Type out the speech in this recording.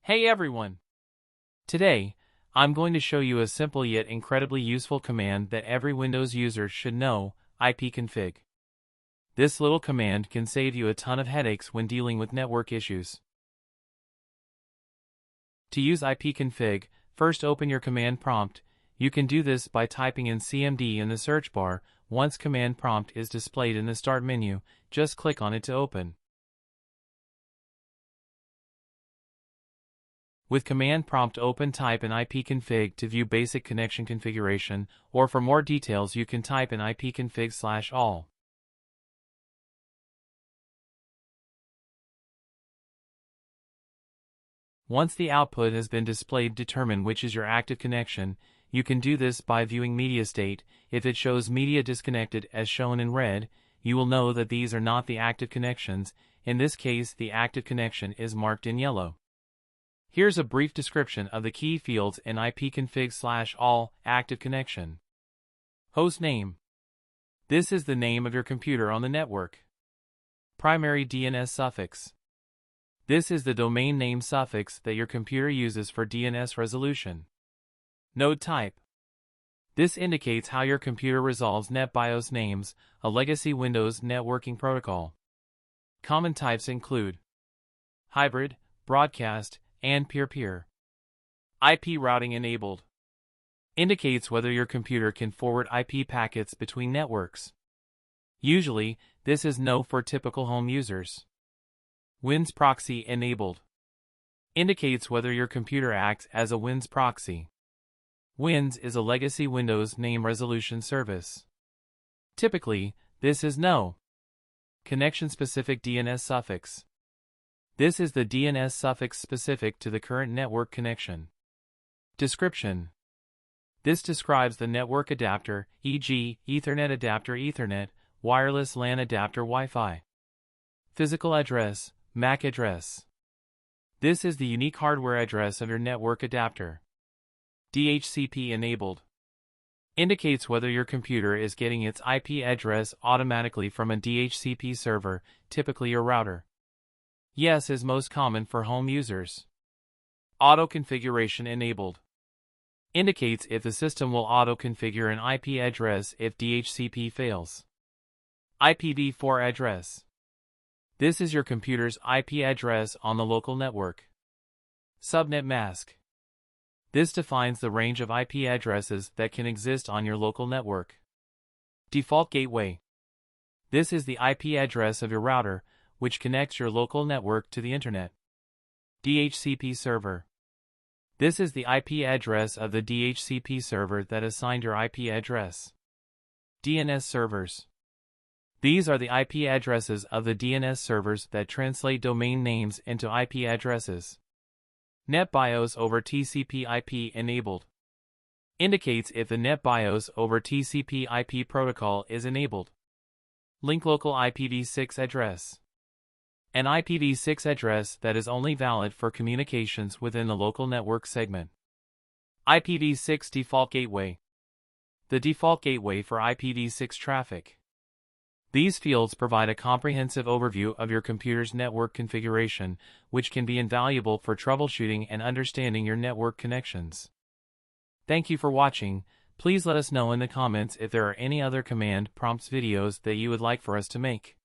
Hey everyone! Today, I'm going to show you a simple yet incredibly useful command that every Windows user should know, IPconfig. This little command can save you a ton of headaches when dealing with network issues. To use IPconfig, first open your command prompt. You can do this by typing in CMD in the search bar. Once command prompt is displayed in the Start menu, just click on it to open. With command prompt open, type in IPconfig to view basic connection configuration, or for more details you can type in IPconfig/all. Once the output has been displayed, determine which is your active connection. You can do this by viewing media state. If it shows media disconnected as shown in red, you will know that these are not the active connections. In this case, the active connection is marked in yellow. Here's a brief description of the key fields in IPconfig/all active connection. Host name. This is the name of your computer on the network. Primary DNS suffix. This is the domain name suffix that your computer uses for DNS resolution. Node type. This indicates how your computer resolves NetBIOS names, a legacy Windows networking protocol. Common types include hybrid, broadcast, and peer-to-peer. IP routing enabled. Indicates whether your computer can forward IP packets between networks. Usually, this is no for typical home users. WINS proxy enabled. Indicates whether your computer acts as a WINS proxy. WINS is a legacy Windows name resolution service. Typically, this is no. Connection-specific DNS suffix. This is the DNS suffix specific to the current network connection. Description. This describes the network adapter, e.g., Ethernet adapter Ethernet, wireless LAN adapter Wi-Fi. Physical address, MAC address. This is the unique hardware address of your network adapter. DHCP enabled. Indicates whether your computer is getting its IP address automatically from a DHCP server, typically your router. Yes is most common for home users. Auto configuration enabled. Indicates if the system will auto-configure an IP address if DHCP fails. IPv4 address. This is your computer's IP address on the local network. Subnet mask. This defines the range of IP addresses that can exist on your local network. Default gateway. This is the IP address of your router, which connects your local network to the internet. DHCP server. This is the IP address of the DHCP server that assigned your IP address. DNS servers. These are the IP addresses of the DNS servers that translate domain names into IP addresses. NetBIOS over TCP/IP enabled. Indicates if the NetBIOS over TCP/IP protocol is enabled. Link local IPv6 address. An IPv6 address that is only valid for communications within the local network segment. IPv6 default gateway. The default gateway for IPv6 traffic. These fields provide a comprehensive overview of your computer's network configuration, which can be invaluable for troubleshooting and understanding your network connections. Thank you for watching. Please let us know in the comments if there are any other command prompts videos that you would like for us to make.